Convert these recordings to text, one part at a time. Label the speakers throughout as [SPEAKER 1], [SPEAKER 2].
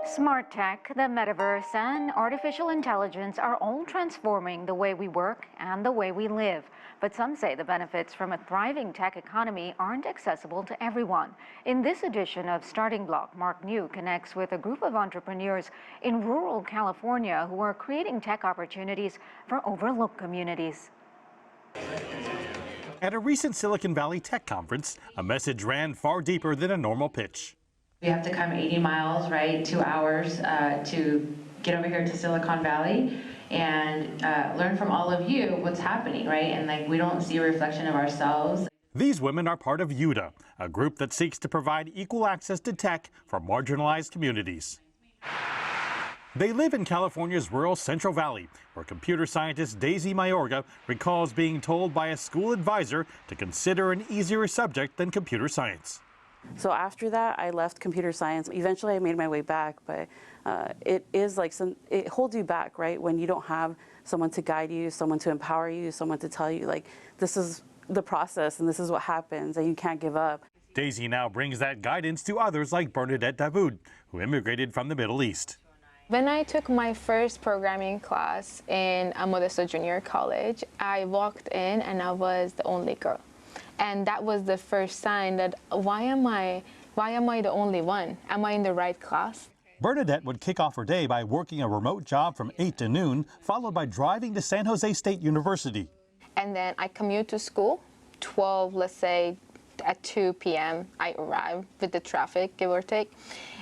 [SPEAKER 1] Smart tech, the metaverse, and artificial intelligence are all transforming the way we work and the way we live. But some say the benefits from a thriving tech economy aren't accessible to everyone. In this edition of Starting Block, Mark New connects with a group of entrepreneurs in rural California who are creating tech opportunities for overlooked communities.
[SPEAKER 2] At a recent Silicon Valley tech conference, a message ran far deeper than a normal pitch.
[SPEAKER 3] We have to come 80 miles, right, 2 hours to get over here to Silicon Valley and learn from all of you what's happening, right? And we don't see a reflection of ourselves.
[SPEAKER 2] These women are part of UTA, a group that seeks to provide equal access to tech for marginalized communities. They live in California's rural Central Valley, where computer scientist Daisy Mayorga recalls being told by a school advisor to consider an easier subject than computer science.
[SPEAKER 4] So after that, I left computer science. Eventually, I made my way back, but it is like it holds you back, right? When you don't have someone to guide you, someone to empower you, someone to tell you, like, this is the process and this is what happens, and you can't give up.
[SPEAKER 2] Daisy now brings that guidance to others like Bernadette Davoud, who immigrated from the Middle East.
[SPEAKER 5] When I took my first programming class in Modesto Junior College, I walked in and I was the only girl. And that was the first sign that why am I the only one? Am I in the right class?
[SPEAKER 2] Bernadette would kick off her day by working a remote job from 8 to noon, followed by driving to San Jose State University.
[SPEAKER 5] And then I commute to school, 12, let's say, at 2 p.m. I arrive with the traffic, give or take.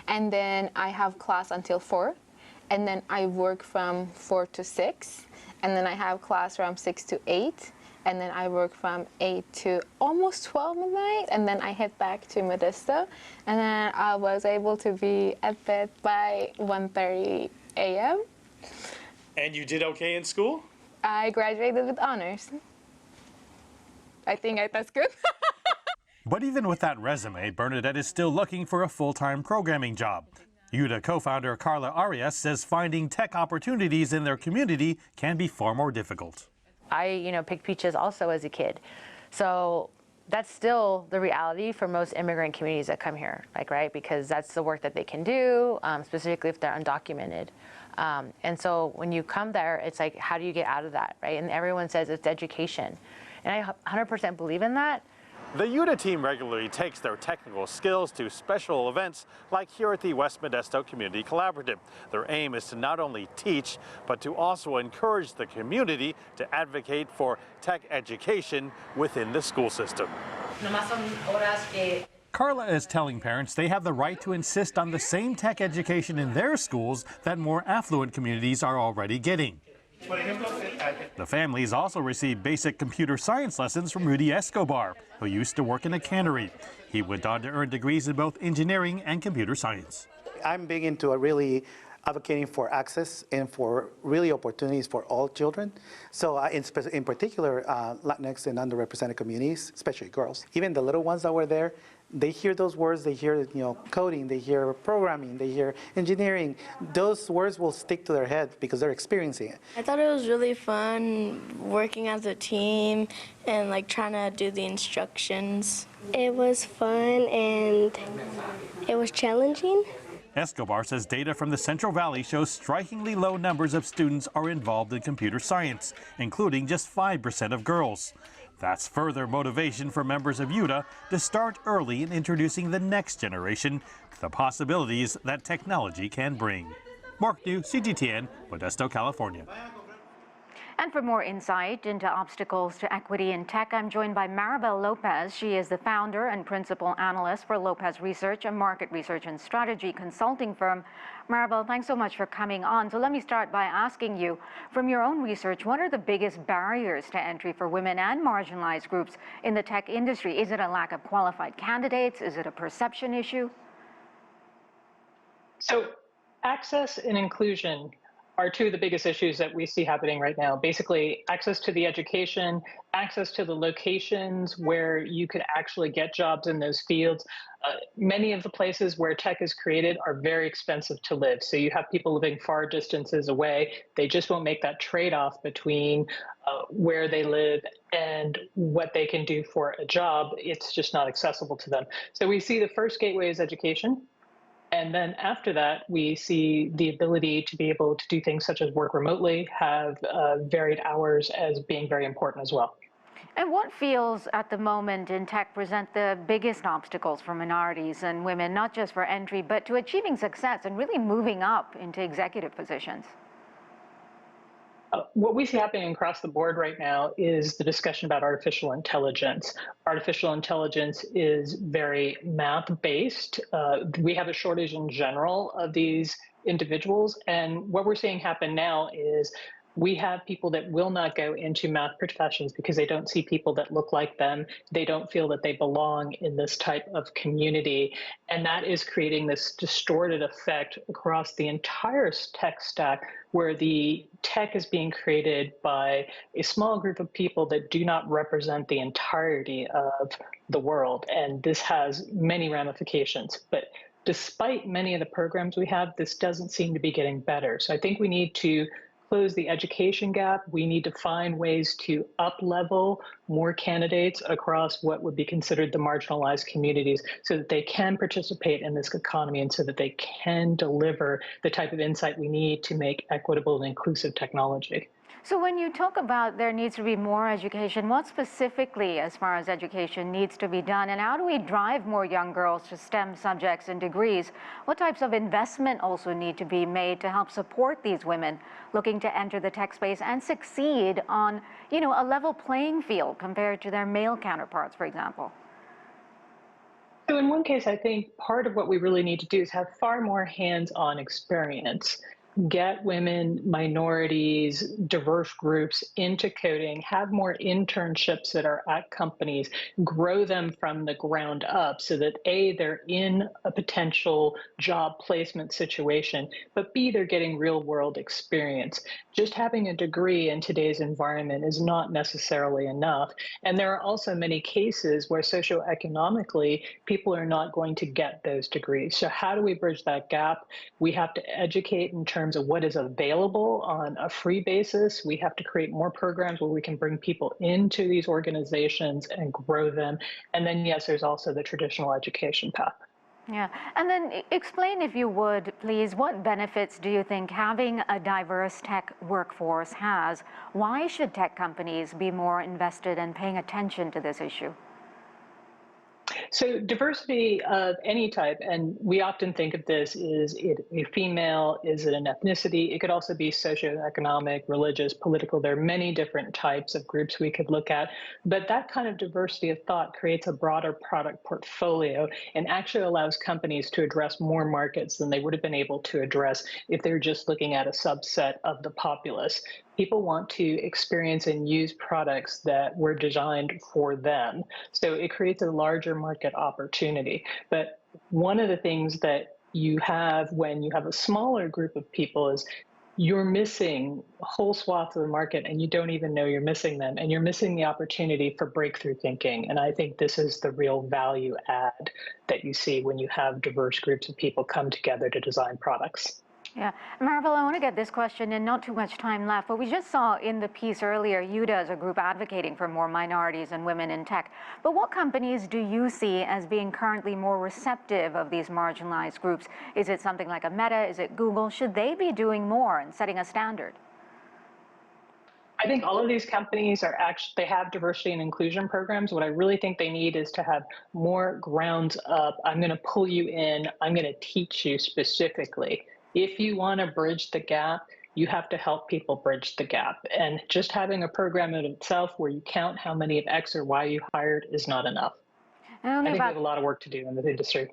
[SPEAKER 5] And then I have class until 4. And then I work from 4 to 6. And then I have class from 6 to 8. And then I work from 8 to almost 12 midnight, and then I head back to Modesto, and then I was able to be at bed by 1:30 a.m.
[SPEAKER 2] And you did okay in school?
[SPEAKER 5] I graduated with honors. I think that's good.
[SPEAKER 2] But even with that resume, Bernadette is still looking for a full-time programming job. UTA co-founder Carla Arias says finding tech opportunities in their community can be far more difficult.
[SPEAKER 6] I, picked peaches also as a kid. So that's still the reality for most immigrant communities that come here, right? Because that's the work that they can do, specifically if they're undocumented. And so when you come there, it's like, how do you get out of that, right? And everyone says it's education. And I 100% believe in that.
[SPEAKER 2] The UTA team regularly takes their technical skills to special events like here at the West Modesto Community Collaborative. Their aim is to not only teach, but to also encourage the community to advocate for tech education within the school system. Carla is telling parents they have the right to insist on the same tech education in their schools that more affluent communities are already getting. The families also receive basic computer science lessons from Rudy Escobar, who used to work in a cannery. He went on to earn degrees in both engineering and computer science.
[SPEAKER 7] I'm big into really advocating for access and for really opportunities for all children. So in particular, Latinx and underrepresented communities, especially girls. Even the little ones that were there, they hear those words, they hear coding, they hear programming, they hear engineering. Those words will stick to their head because they're experiencing it.
[SPEAKER 8] I thought it was really fun working as a team and trying to do the instructions.
[SPEAKER 9] It was fun and it was challenging.
[SPEAKER 2] Escobar says data from the Central Valley shows strikingly low numbers of students are involved in computer science, including just 5% of girls. That's further motivation for members of UTA to start early in introducing the next generation to the possibilities that technology can bring. Mark New, CGTN, Modesto, California.
[SPEAKER 1] And for more insight into obstacles to equity in tech, I'm joined by Maribel Lopez. She is the founder and principal analyst for Lopez Research, a market research and strategy consulting firm. Maribel, thanks so much for coming on. So let me start by asking you, from your own research, what are the biggest barriers to entry for women and marginalized groups in the tech industry? Is it a lack of qualified candidates? Is it a perception issue?
[SPEAKER 10] So access and inclusion are two of the biggest issues that we see happening right now. Basically, access to the education, access to the locations where you could actually get jobs in those fields. Many of the places where tech is created are very expensive to live. So you have people living far distances away. They just won't make that trade-off between where they live and what they can do for a job. It's just not accessible to them. So we see the first gateway is education. And then after that, we see the ability to be able to do things such as work remotely, have varied hours as being very important as well.
[SPEAKER 1] And what fields at the moment in tech present the biggest obstacles for minorities and women, not just for entry, but to achieving success and really moving up into executive positions?
[SPEAKER 10] What we see happening across the board right now is the discussion about artificial intelligence. Artificial intelligence is very math-based. We have a shortage in general of these individuals, and what we're seeing happen now is we have people that will not go into math professions because they don't see people that look like them. They don't feel that they belong in this type of community. And that is creating this distorted effect across the entire tech stack, where the tech is being created by a small group of people that do not represent the entirety of the world. And this has many ramifications. But despite many of the programs we have, this doesn't seem to be getting better. So I think we need to close the education gap. We need to find ways to up-level more candidates across what would be considered the marginalized communities so that they can participate in this economy and so that they can deliver the type of insight we need to make equitable and inclusive technology.
[SPEAKER 1] So when you talk about there needs to be more education, what specifically as far as education needs to be done, and how do we drive more young girls to STEM subjects and degrees? What types of investment also need to be made to help support these women looking to enter the tech space and succeed on, a level playing field compared to their male counterparts, for example?
[SPEAKER 10] So in one case, I think part of what we really need to do is have far more hands-on experience. Get women, minorities, diverse groups into coding, have more internships that are at companies, grow them from the ground up so that A, they're in a potential job placement situation, but B, they're getting real world experience. Just having a degree in today's environment is not necessarily enough. And there are also many cases where socioeconomically, people are not going to get those degrees. So how do we bridge that gap? We have to educate in terms of what is available on a free basis. We have to create more programs where we can bring people into these organizations and grow them. And then, yes, there's also the traditional education path.
[SPEAKER 1] Yeah, and then explain, if you would, please, what benefits do you think having a diverse tech workforce has? Why should tech companies be more invested in paying attention to this issue?
[SPEAKER 10] So diversity of any type, and we often think of this, is it a female, is it an ethnicity? It could also be socioeconomic, religious, political. There are many different types of groups we could look at, but that kind of diversity of thought creates a broader product portfolio and actually allows companies to address more markets than they would have been able to address if they're just looking at a subset of the populace. People want to experience and use products that were designed for them. So it creates a larger market opportunity. But one of the things that you have when you have a smaller group of people is you're missing whole swaths of the market and you don't even know you're missing them. And you're missing the opportunity for breakthrough thinking. And I think this is the real value add that you see when you have diverse groups of people come together to design products.
[SPEAKER 1] Yeah, Maribel, I want to get this question in, not too much time left, but we just saw in the piece earlier, UDA as a group advocating for more minorities and women in tech. But what companies do you see as being currently more receptive of these marginalized groups? Is it something like a Meta? Is it Google? Should they be doing more and setting a standard?
[SPEAKER 10] I think all of these companies are they have diversity and inclusion programs. What I really think they need is to have more grounds up. I'm going to pull you in. I'm going to teach you specifically. If you want to bridge the gap, you have to help people bridge the gap. And just having a program in itself where you count how many of X or Y you hired is not enough. I think we have a lot of work to do in the industry.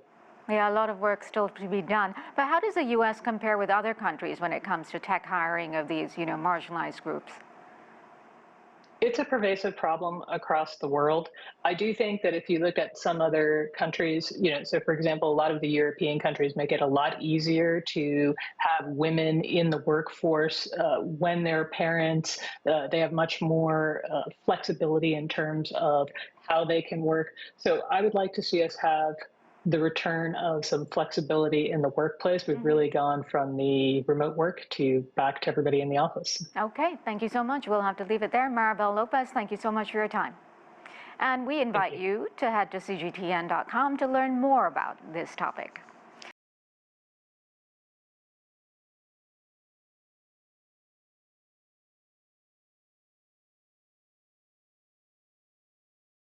[SPEAKER 1] Yeah, a lot of work still to be done. But how does the U.S. compare with other countries when it comes to tech hiring of these, marginalized groups?
[SPEAKER 10] It's a pervasive problem across the world. I do think that if you look at some other countries, so for example, a lot of the European countries make it a lot easier to have women in the workforce when they're parents. They have much more flexibility in terms of how they can work. So I would like to see us have the return of some flexibility in the workplace. We've really gone from the remote work back to everybody in the office.
[SPEAKER 1] Okay, thank you so much. We'll have to leave it there. Maribel Lopez, thank you so much for your time. And we invite you to head to CGTN.com to learn more about this topic.